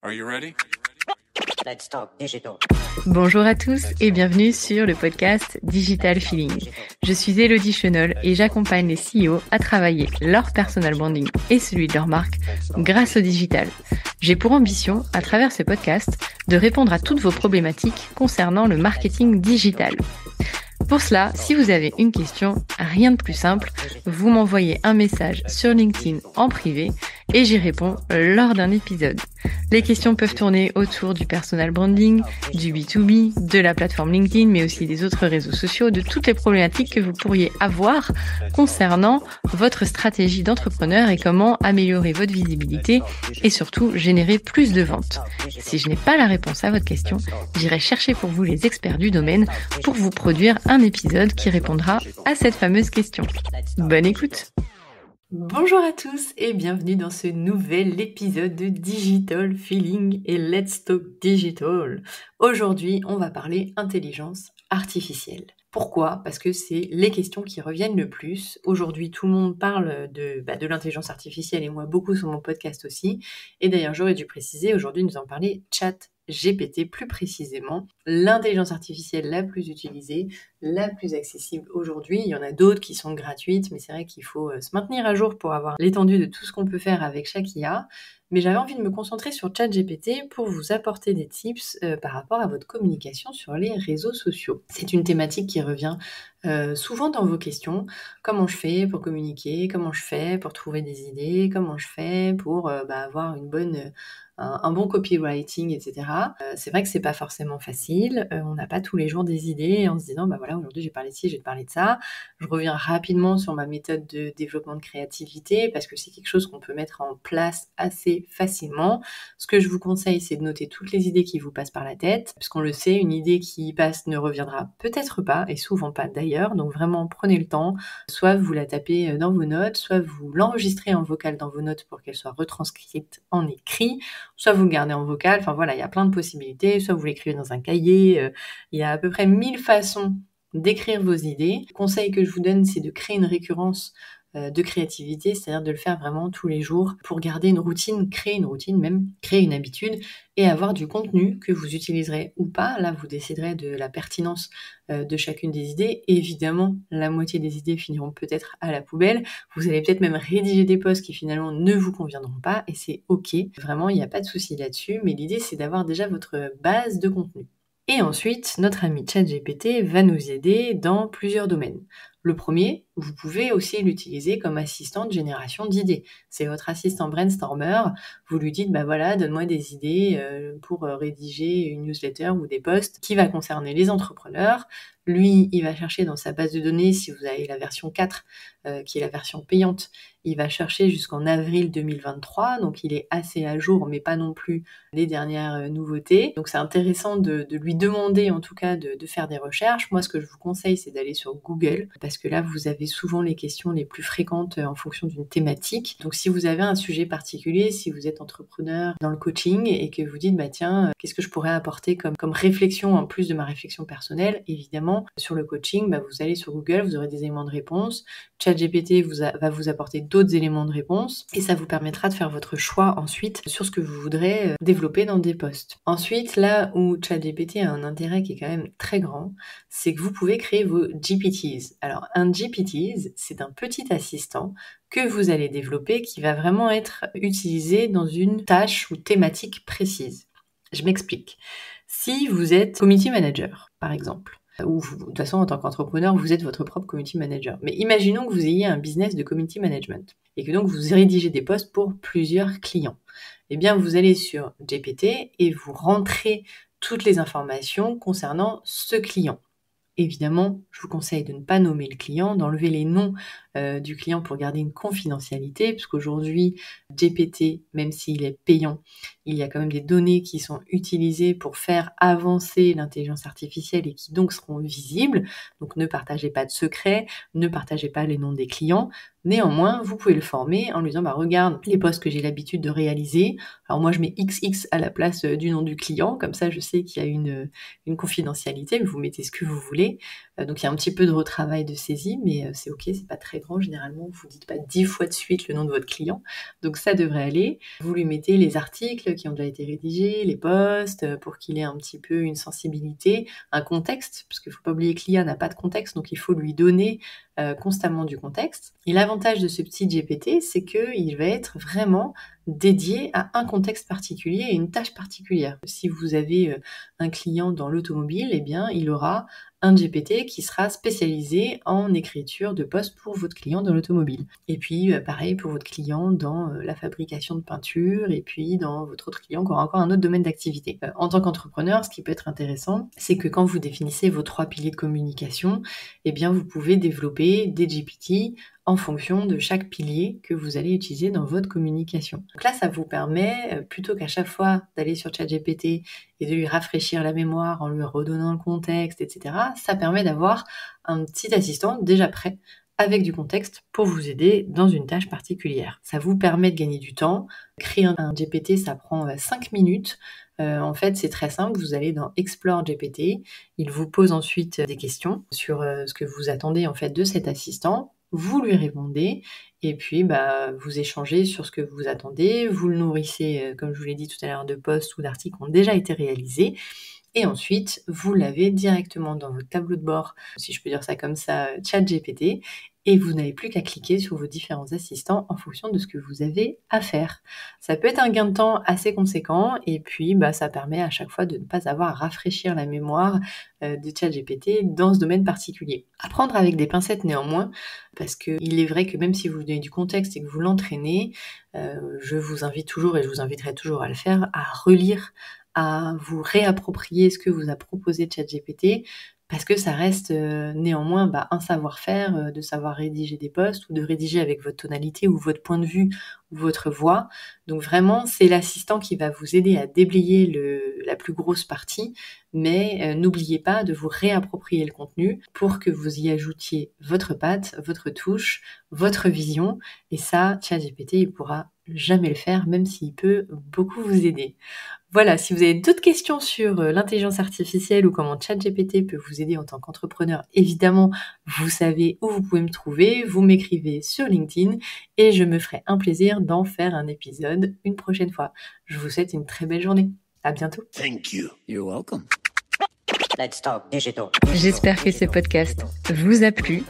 Are you ready? Let's talk digital. Bonjour à tous et bienvenue sur le podcast Digital Feeling. Je suis Elodie Chenol et j'accompagne les CEO à travailler leur personal branding et celui de leur marque grâce au digital. J'ai pour ambition, à travers ce podcast, de répondre à toutes vos problématiques concernant le marketing digital. Pour cela, si vous avez une question, rien de plus simple, vous m'envoyez un message sur LinkedIn en privé et j'y réponds lors d'un épisode. Les questions peuvent tourner autour du personal branding, du B2B, de la plateforme LinkedIn, mais aussi des autres réseaux sociaux, de toutes les problématiques que vous pourriez avoir concernant votre stratégie d'entrepreneur et comment améliorer votre visibilité et surtout générer plus de ventes. Si je n'ai pas la réponse à votre question, j'irai chercher pour vous les experts du domaine pour vous produire un épisode qui répondra à cette fameuse question. Bonne écoute! Bonjour à tous et bienvenue dans ce nouvel épisode de Digital Feeling et Let's Talk Digital. Aujourd'hui, on va parler intelligence artificielle. Pourquoi ? Parce que c'est les questions qui reviennent le plus. Aujourd'hui, tout le monde parle de l'intelligence artificielle et moi beaucoup sur mon podcast aussi. Et d'ailleurs, j'aurais dû préciser, aujourd'hui nous en parler ChatGPT plus précisément, l'intelligence artificielle la plus utilisée, la plus accessible aujourd'hui. Il y en a d'autres qui sont gratuites, mais c'est vrai qu'il faut se maintenir à jour pour avoir l'étendue de tout ce qu'on peut faire avec chaque IA. Mais j'avais envie de me concentrer sur ChatGPT pour vous apporter des tips par rapport à votre communication sur les réseaux sociaux. C'est une thématique qui revient souvent dans vos questions. Comment je fais pour communiquer ? Comment je fais pour trouver des idées ? Comment je fais pour avoir un bon copywriting, etc. C'est vrai que c'est pas forcément facile. On n'a pas tous les jours des idées en se disant voilà, aujourd'hui j'ai parlé de ci, j'ai parlé de ça. Je reviens rapidement sur ma méthode de développement de créativité parce que c'est quelque chose qu'on peut mettre en place assez facilement. Ce que je vous conseille, c'est de noter toutes les idées qui vous passent par la tête, puisqu'on le sait, une idée qui passe ne reviendra peut-être pas, et souvent pas d'ailleurs, donc vraiment prenez le temps, soit vous la tapez dans vos notes, soit vous l'enregistrez en vocal dans vos notes pour qu'elle soit retranscrite en écrit, soit vous le gardez en vocal, enfin voilà, il y a plein de possibilités, soit vous l'écrivez dans un cahier, il y a à peu près 1000 façons d'écrire vos idées. Le conseil que je vous donne, c'est de créer une récurrence de créativité, c'est-à-dire de le faire vraiment tous les jours pour garder une routine, créer une routine même, créer une habitude et avoir du contenu que vous utiliserez ou pas. Là, vous déciderez de la pertinence de chacune des idées. Et évidemment, la moitié des idées finiront peut-être à la poubelle. Vous allez peut-être même rédiger des posts qui finalement ne vous conviendront pas et c'est ok. Vraiment, il n'y a pas de souci là-dessus, mais l'idée, c'est d'avoir déjà votre base de contenu. Et ensuite, notre ami ChatGPT va nous aider dans plusieurs domaines. Le premier, vous pouvez aussi l'utiliser comme assistant de génération d'idées. C'est votre assistant brainstormer. Vous lui dites, donne-moi des idées pour rédiger une newsletter ou des posts qui va concerner les entrepreneurs. Lui, il va chercher dans sa base de données, si vous avez la version 4, qui est la version payante, il va chercher jusqu'en avril 2023, donc il est assez à jour, mais pas non plus les dernières nouveautés. Donc c'est intéressant de lui demander en tout cas de faire des recherches. Moi, ce que je vous conseille, c'est d'aller sur Google, parce que là, vous avez souvent les questions les plus fréquentes en fonction d'une thématique. Donc si vous avez un sujet particulier, si vous êtes entrepreneur dans le coaching et que vous dites, qu'est-ce que je pourrais apporter comme réflexion en plus de ma réflexion personnelle, évidemment, sur le coaching, vous allez sur Google, vous aurez des éléments de réponse. ChatGPT va vous apporter d'autres éléments de réponse et ça vous permettra de faire votre choix ensuite sur ce que vous voudrez développer dans des posts. Ensuite, là où ChatGPT a un intérêt qui est quand même très grand, c'est que vous pouvez créer vos GPTs. Alors, un GPTs, c'est un petit assistant que vous allez développer qui va vraiment être utilisé dans une tâche ou thématique précise. Je m'explique. Si vous êtes community manager, par exemple, ou de toute façon, en tant qu'entrepreneur, vous êtes votre propre community manager. Mais imaginons que vous ayez un business de community management et que donc vous rédigez des posts pour plusieurs clients. Eh bien, vous allez sur GPT et vous rentrez toutes les informations concernant ce client. Évidemment, je vous conseille de ne pas nommer le client, d'enlever les noms du client pour garder une confidentialité, puisqu'aujourd'hui, GPT, même s'il est payant, il y a quand même des données qui sont utilisées pour faire avancer l'intelligence artificielle et qui donc seront visibles. Donc ne partagez pas de secrets, ne partagez pas les noms des clients. Néanmoins, vous pouvez le former en lui disant regarde les posts que j'ai l'habitude de réaliser. Alors moi, je mets XX à la place du nom du client, comme ça je sais qu'il y a une confidentialité, mais vous mettez ce que vous voulez. Donc il y a un petit peu de retravail de saisie, mais c'est ok, c'est pas très grand. Généralement, vous dites pas 10 fois de suite le nom de votre client, donc ça devrait aller. Vous lui mettez les articles qui ont déjà été rédigés, les posts, pour qu'il ait un petit peu une sensibilité, un contexte, parce qu'il faut pas oublier que l'IA n'a pas de contexte, donc il faut lui donner constamment du contexte. Et l'avantage de ce petit GPT, c'est qu'il va être vraiment dédié à un contexte particulier et une tâche particulière. Si vous avez un client dans l'automobile, eh bien, il aura un GPT qui sera spécialisé en écriture de posts pour votre client dans l'automobile. Et puis, pareil pour votre client dans la fabrication de peinture, et puis dans votre autre client qui aura encore un autre domaine d'activité. En tant qu'entrepreneur, ce qui peut être intéressant, c'est que quand vous définissez vos 3 piliers de communication, eh bien, vous pouvez développer des GPT en fonction de chaque pilier que vous allez utiliser dans votre communication. Donc là, ça vous permet, plutôt qu'à chaque fois d'aller sur ChatGPT et de lui rafraîchir la mémoire en lui redonnant le contexte, etc., ça permet d'avoir un petit assistant déjà prêt avec du contexte pour vous aider dans une tâche particulière. Ça vous permet de gagner du temps. Créer un GPT, ça prend 5 minutes. En fait, c'est très simple. Vous allez dans Explore GPT. Il vous pose ensuite des questions sur ce que vous attendez en fait de cet assistant. Vous lui répondez et puis vous échangez sur ce que vous attendez. Vous le nourrissez, comme je vous l'ai dit tout à l'heure, de posts ou d'articles qui ont déjà été réalisés. Et ensuite, vous l'avez directement dans votre tableau de bord, si je peux dire ça comme ça, ChatGPT, et vous n'avez plus qu'à cliquer sur vos différents assistants en fonction de ce que vous avez à faire. Ça peut être un gain de temps assez conséquent, et puis ça permet à chaque fois de ne pas avoir à rafraîchir la mémoire de ChatGPT dans ce domaine particulier. À prendre avec des pincettes néanmoins, parce qu'il est vrai que même si vous donnez du contexte et que vous l'entraînez, je vous invite toujours, et je vous inviterai toujours à le faire, à relire, à vous réapproprier ce que vous a proposé ChatGPT, parce que ça reste néanmoins un savoir-faire de savoir rédiger des posts ou de rédiger avec votre tonalité ou votre point de vue ou votre voix. Donc vraiment, c'est l'assistant qui va vous aider à déblayer la plus grosse partie, mais n'oubliez pas de vous réapproprier le contenu pour que vous y ajoutiez votre patte, votre touche, votre vision, et ça, ChatGPT, il pourra jamais le faire, même s'il peut beaucoup vous aider. Voilà, si vous avez d'autres questions sur l'intelligence artificielle ou comment ChatGPT peut vous aider en tant qu'entrepreneur, évidemment, vous savez où vous pouvez me trouver, vous m'écrivez sur LinkedIn et je me ferai un plaisir d'en faire un épisode une prochaine fois. Je vous souhaite une très belle journée. À bientôt. Thank you. You're welcome. Let's talk digital. J'espère que ce podcast vous a plu.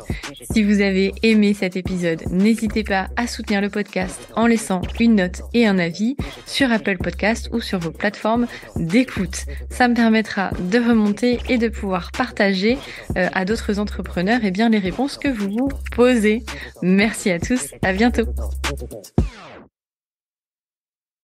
Si vous avez aimé cet épisode, n'hésitez pas à soutenir le podcast en laissant une note et un avis sur Apple Podcast ou sur vos plateformes d'écoute. Ça me permettra de remonter et de pouvoir partager à d'autres entrepreneurs les réponses que vous vous posez. Merci à tous, à bientôt.